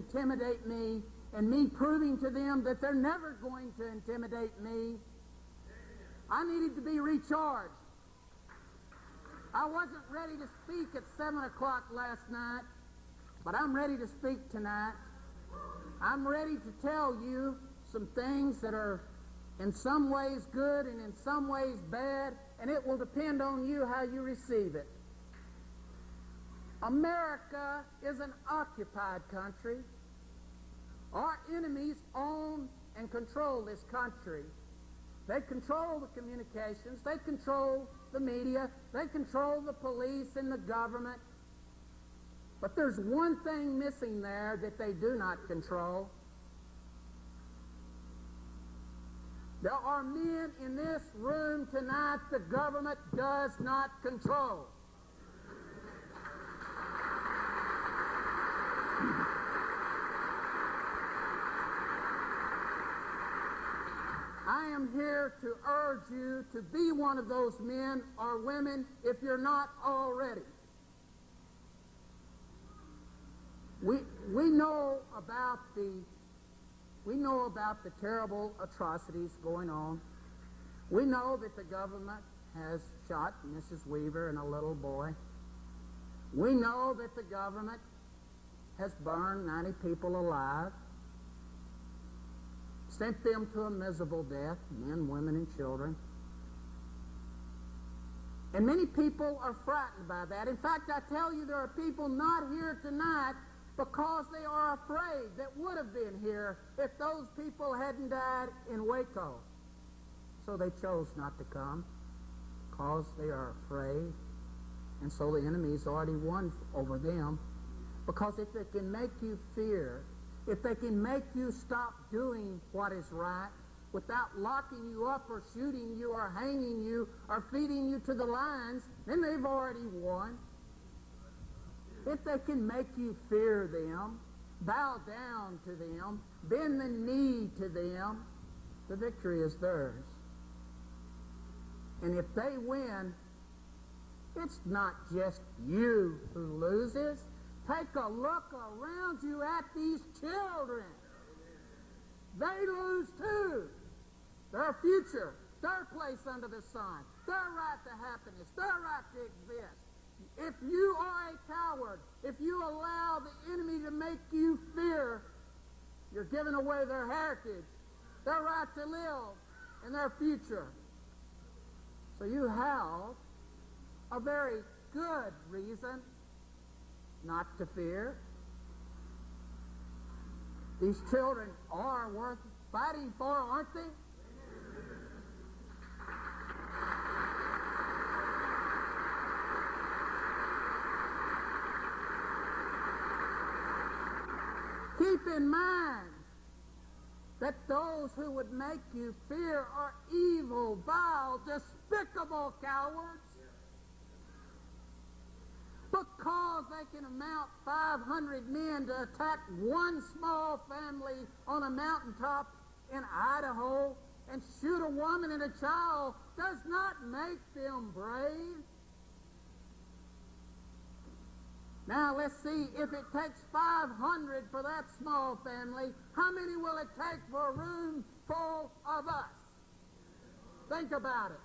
intimidate me, and me proving to them that they're never going to intimidate me. I needed to be recharged. I wasn't ready to speak at 7 o'clock last night, but I'm ready to speak tonight. I'm ready to tell you some things that are in some ways good and in some ways bad, and it will depend on you how you receive it. America is an occupied country. Our enemies own and control this country. They control the communications, they control the media, they control the police and the government. But there's one thing missing there that they do not control. There are men in this room tonight the government does not control. I am here to urge you to be one of those men or women if you're not already. We know about the terrible atrocities going on. We know that the government has shot Mrs. Weaver and a little boy. We know that the government has burned 90 people alive, sent them to a miserable death, men, women, and children. And many people are frightened by that. In fact, I tell you, there are people not here tonight because they are afraid that would have been here if those people hadn't died in Waco. So they chose not to come because they are afraid. And so the enemy's already won over them. Because if they can make you fear, if they can make you stop doing what is right without locking you up or shooting you or hanging you or feeding you to the lions, then they've already won. If they can make you fear them, bow down to them, bend the knee to them, the victory is theirs. And if they win, it's not just you who loses. Take a look around you at these children. They lose too. Their future, their place under the sun, their right to happiness, their right to exist. If you are a coward, if you allow the enemy to make you fear, you're giving away their heritage, their right to live, and their future. So you have a very good reason not to fear. These children are worth fighting for, aren't they? Keep in mind that those who would make you fear are evil, vile, despicable cowards. Because they can amount 500 men to attack one small family on a mountaintop in Idaho and shoot a woman and a child does not make them brave. Now let's see, if it takes 500 for that small family, how many will it take for a room full of us? Think about it.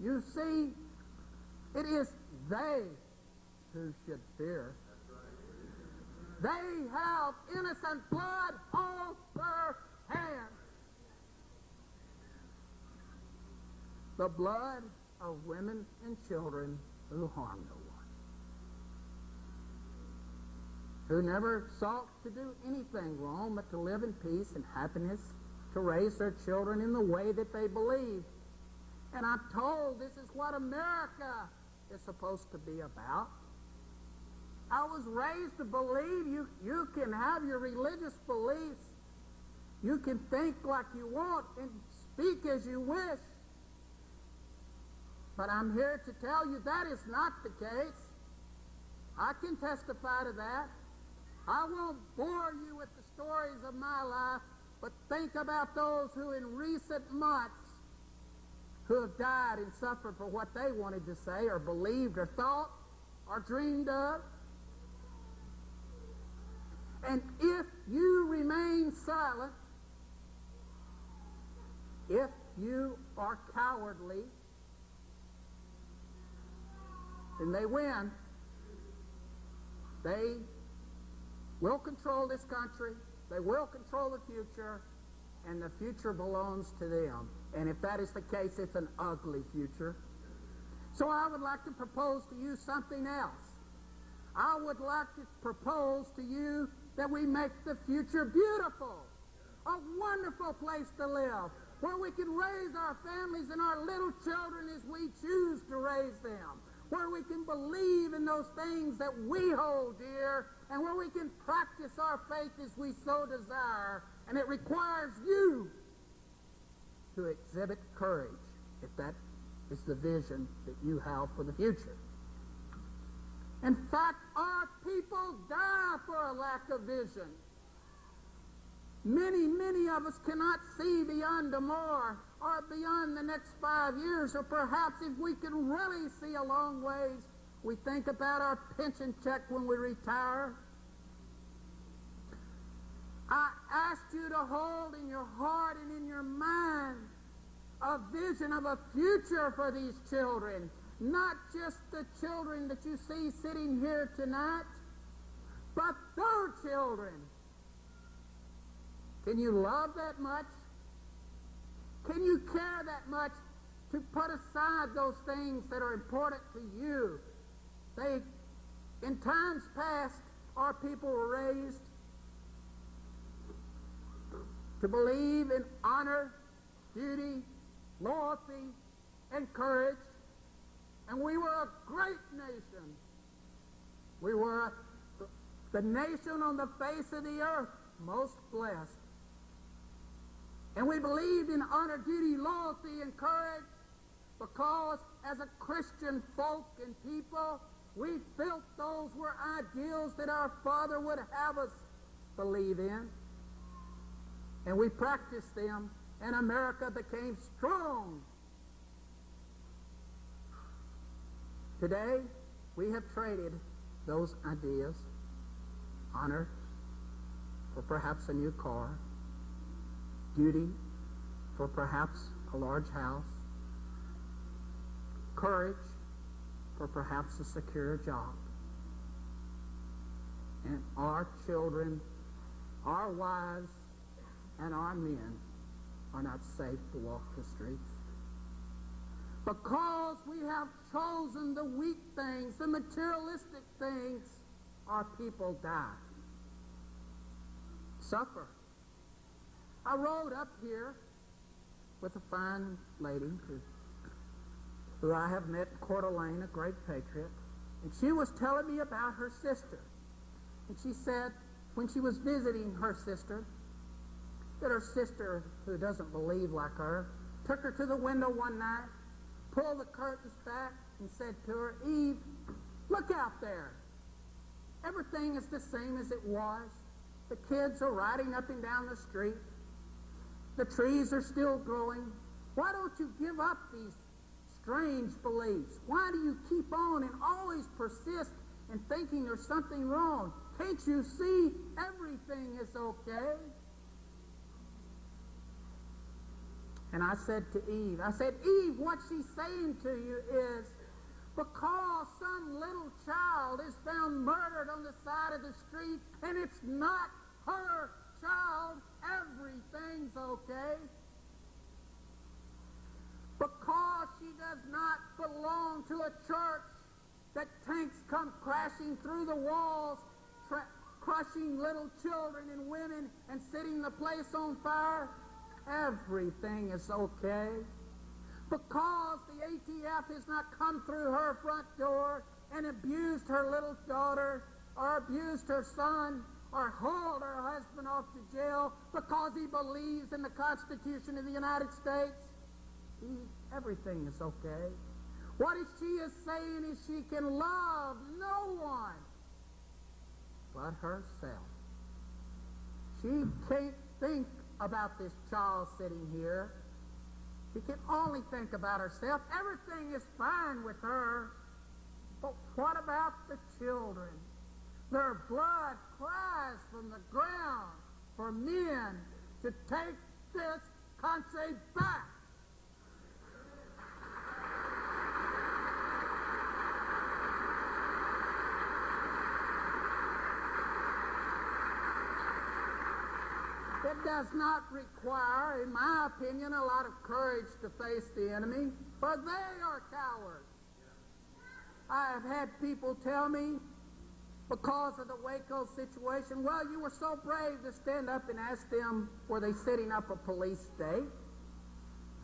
You see, it is they who should fear. They have innocent blood on their hands. The blood of women and children who harmed no one, who never sought to do anything wrong but to live in peace and happiness, to raise their children in the way that they believe. And I'm told this is what America is supposed to be about. I was raised to believe you can have your religious beliefs. You can think like you want and speak as you wish. But I'm here to tell you that is not the case. I can testify to that. I won't bore you with the stories of my life, but think about those who in recent months who have died and suffered for what they wanted to say or believed or thought or dreamed of. And if you remain silent, if you are cowardly, then they win. They will control this country. They will control the future, and the future belongs to them. And if that is the case, it's an ugly future. So I would like to propose to you something else. I would like to propose to you that we make the future beautiful, a wonderful place to live, where we can raise our families and our little children as we choose to raise them, where we can believe in those things that we hold dear, and where we can practice our faith as we so desire. And it requires you to exhibit courage, if that is the vision that you have for the future. In fact, our people die for a lack of vision. Many of us cannot see beyond tomorrow or beyond the next 5 years, or perhaps if we can really see a long ways, we think about our pension check when we retire. I asked you to hold in your heart and in your mind a vision of a future for these children, not just the children that you see sitting here tonight, but their children. Can you love that much? Can you care that much to put aside those things that are important to you? In times past, our people were raised to believe in honor, duty, loyalty, and courage. And we were a great nation. We were the nation on the face of the earth most blessed. And we believed in honor, duty, loyalty, and courage because as a Christian folk and people, we felt those were ideals that our Father would have us believe in. And we practiced them, and America became strong. Today, we have traded those ideas, honor for perhaps a new car, duty for perhaps a large house, courage for perhaps a secure job. And our children, our wives, and our men are not safe to walk the streets. Because we have chosen the weak things, the materialistic things, our people die, suffer. I rode up here with a fine lady who I have met in Coeur d'Alene, a great patriot, and she was telling me about her sister. And she said when she was visiting her sister, that her sister, who doesn't believe like her, took her to the window one night, pulled the curtains back, and said to her, "Eve, look out there. Everything is the same as it was. The kids are riding up and down the street. The trees are still growing. Why don't you give up these strange beliefs? Why do you keep on and always persist in thinking there's something wrong? Can't you see everything is okay?" And I said to Eve, "Eve, what she's saying to you is because some little child is found murdered on the side of the street and it's not her child, everything's okay. Because she does not belong to a church that tanks come crashing through the walls, crushing little children and women and setting the place on fire, everything is okay. Because the ATF has not come through her front door and abused her little daughter or abused her son or hauled her husband off to jail because he believes in the Constitution of the United States, everything is okay. What she is saying is she can love no one but herself. She can't think about this child sitting here. She can only think about herself. Everything is fine with her. But what about the children? Their blood cries from the ground for men to take this country back. It does not require, in my opinion, a lot of courage to face the enemy, for they are cowards. I have had people tell me, because of the Waco situation, well, you were so brave to stand up and ask them, were they setting up a police state?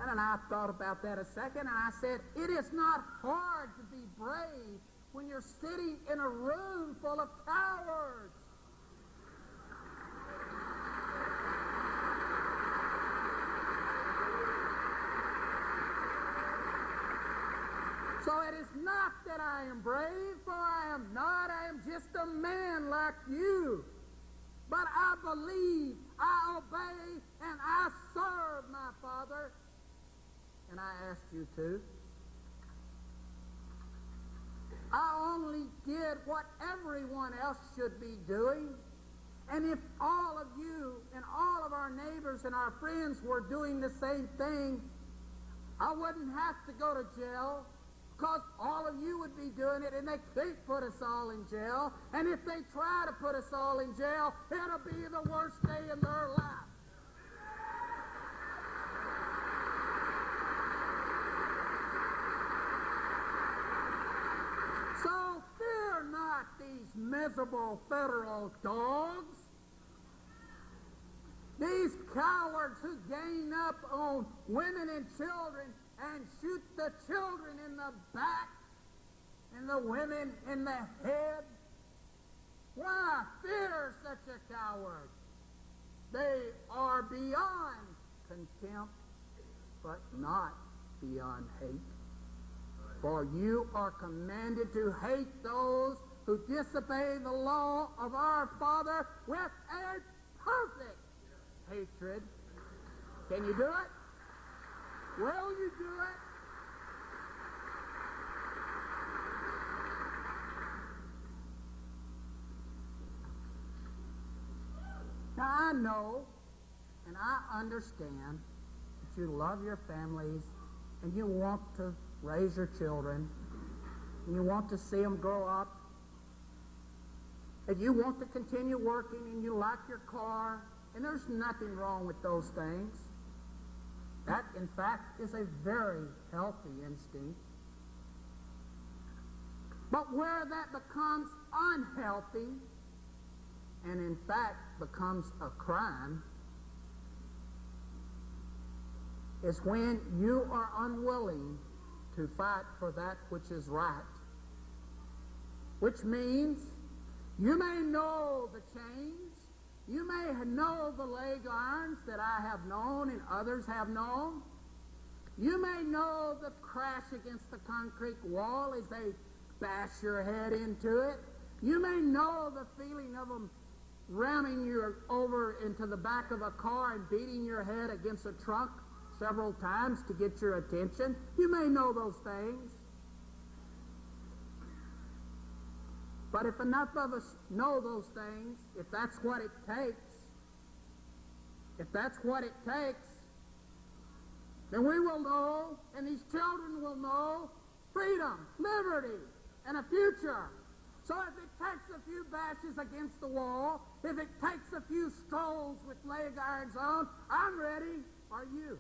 And I thought about that a second, and I said, it is not hard to be brave when you're sitting in a room full of cowards. So it is not that I am brave, for I am not. I am just a man like you. But I believe, I obey, and I serve my Father. And I ask you to. I only did what everyone else should be doing. And if all of you and all of our neighbors and our friends were doing the same thing, I wouldn't have to go to jail, because all of you would be doing it, and they can't put us all in jail. And if they try to put us all in jail, it'll be the worst day in their life. So fear not these miserable federal dogs. These cowards who gang up on women and children and shoot the children in the back and the women in the head. Why fear such a coward? They are beyond contempt, but not beyond hate. For you are commanded to hate those who disobey the law of our Father with a perfect hatred. Can you do it? Will you do it? Now I know and I understand that you love your families and you want to raise your children and you want to see them grow up and you want to continue working and you like your car, and there's nothing wrong with those things. That, in fact, is a very healthy instinct. But where that becomes unhealthy, and in fact becomes a crime, is when you are unwilling to fight for that which is right. Which means you may know the chains, you may know the leg irons that I have known and others have known. You may know the crash against the concrete wall as they bash your head into it. You may know the feeling of them ramming you over into the back of a car and beating your head against a trunk several times to get your attention. You may know those things. But if enough of us know those things, if that's what it takes, then we will know, and these children will know, freedom, liberty, and a future. So if it takes a few bashes against the wall, if it takes a few strolls with leg irons on, I'm ready. Are you?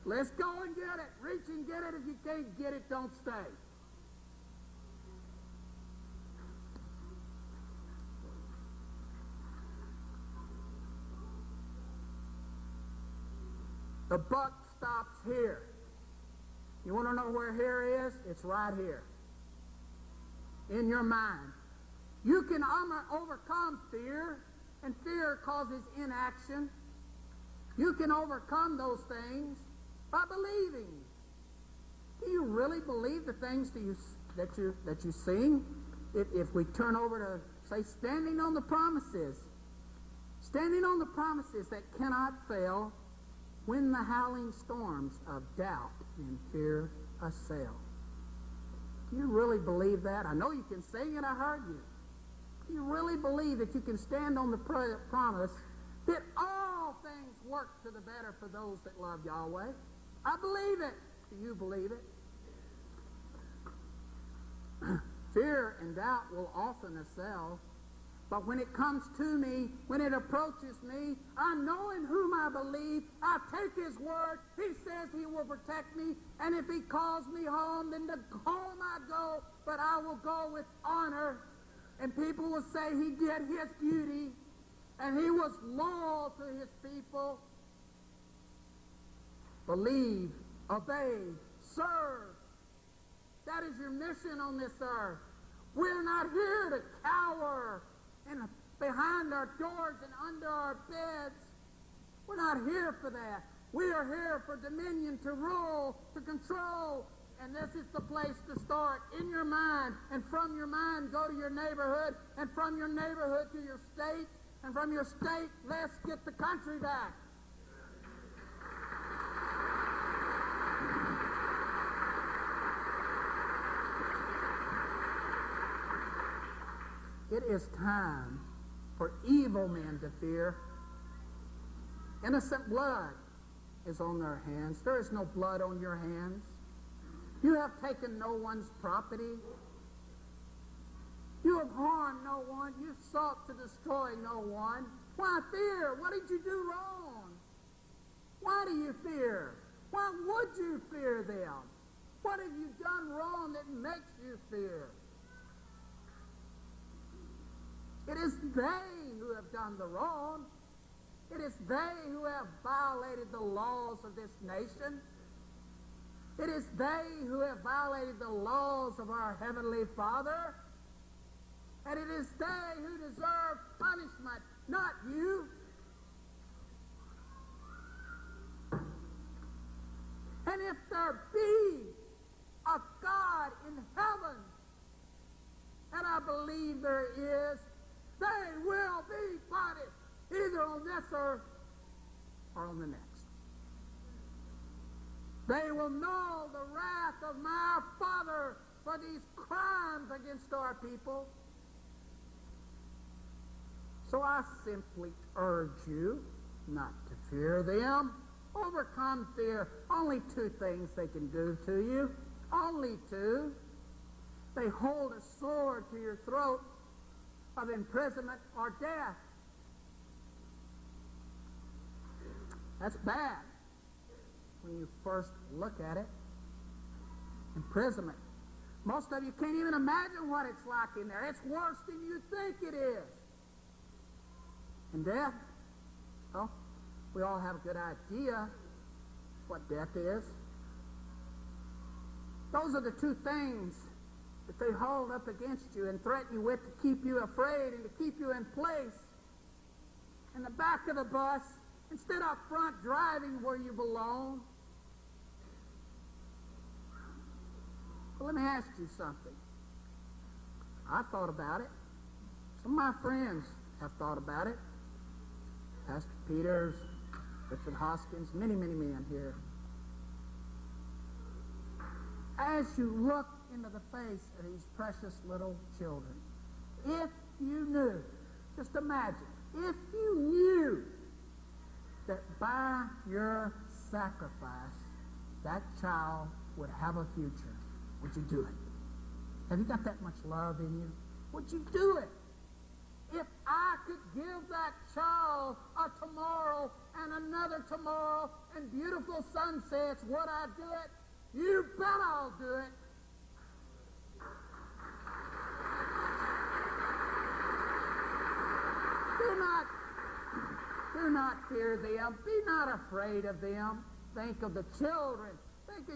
Let's go and get it. Reach and get it. If you can't get it, don't stay. The buck stops here. You want to know where here is? It's right here. In your mind. You can overcome fear, and fear causes inaction. You can overcome those things by believing. Do you really believe the things that you sing? If we turn over to, say, standing on the promises that cannot fail, when the howling storms of doubt and fear assail. Do you really believe that? I know you can sing it, I heard you. you really believe that you can stand on the promise that all things work to the better for those that love Yahweh? I believe it. Do you believe it? Fear and doubt will often assail, but when it comes to me, when it approaches me, I know in whom I believe. I take his word. He says he will protect me, and if he calls me home, then to home I go, but I will go with honor. And people will say he did his duty, and he was loyal to his people. Believe, obey, serve. That is your mission on this earth. We're not here to cower behind our doors and under our beds. We're not here for that. We are here for dominion, to rule, to control. And this is the place to start, in your mind. And from your mind, go to your neighborhood. And from your neighborhood to your state. And from your state, let's get the country back. It is time for evil men to fear. Innocent blood is on their hands. There is no blood on your hands. You have taken no one's property. You have harmed no one. You've sought to destroy no one. Why fear? What did you do wrong? Why do you fear? Why would you fear them? What have you done wrong that makes you fear? It is they who have done the wrong. It is they who have violated the laws of this nation. It is they who have violated the laws of our Heavenly Father. And it is they who deserve punishment, not you. And if there be a God in heaven, and I believe there is, they will be punished, either on this earth or on the next. They will know the wrath of my Father for these crimes against our people. So I simply urge you not to fear them. Overcome fear. Only two things they can do to you. Only two. They hold a sword to your throat of imprisonment or death. That's bad when you first look at it. Imprisonment. Most of you can't even imagine what it's like in there. It's worse than you think it is. And death? Well, we all have a good idea what death is. Those are the two things that they hold up against you and threaten you with to keep you afraid and to keep you in place. In the back of the bus, instead of front driving where you belong. Well, let me ask you something. I thought about it. Some of my friends have thought about it. Pastor Peters, Richard Hoskins, many, many men here. As you look into the face of these precious little children, if you knew, just imagine, if you knew that by your sacrifice that child would have a future, would you do it? Have you got that much love in you? Would you do it? If I could give that child a tomorrow and another tomorrow and beautiful sunsets, would I do it? You bet I'll do it. Do not fear them. Be not afraid of them. Think of the children. Think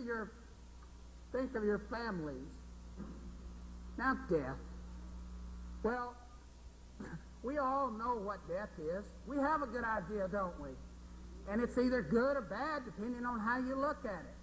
of your families. Now, death. Well, we all know what death is. We have a good idea, don't we? And it's either good or bad depending on how you look at it.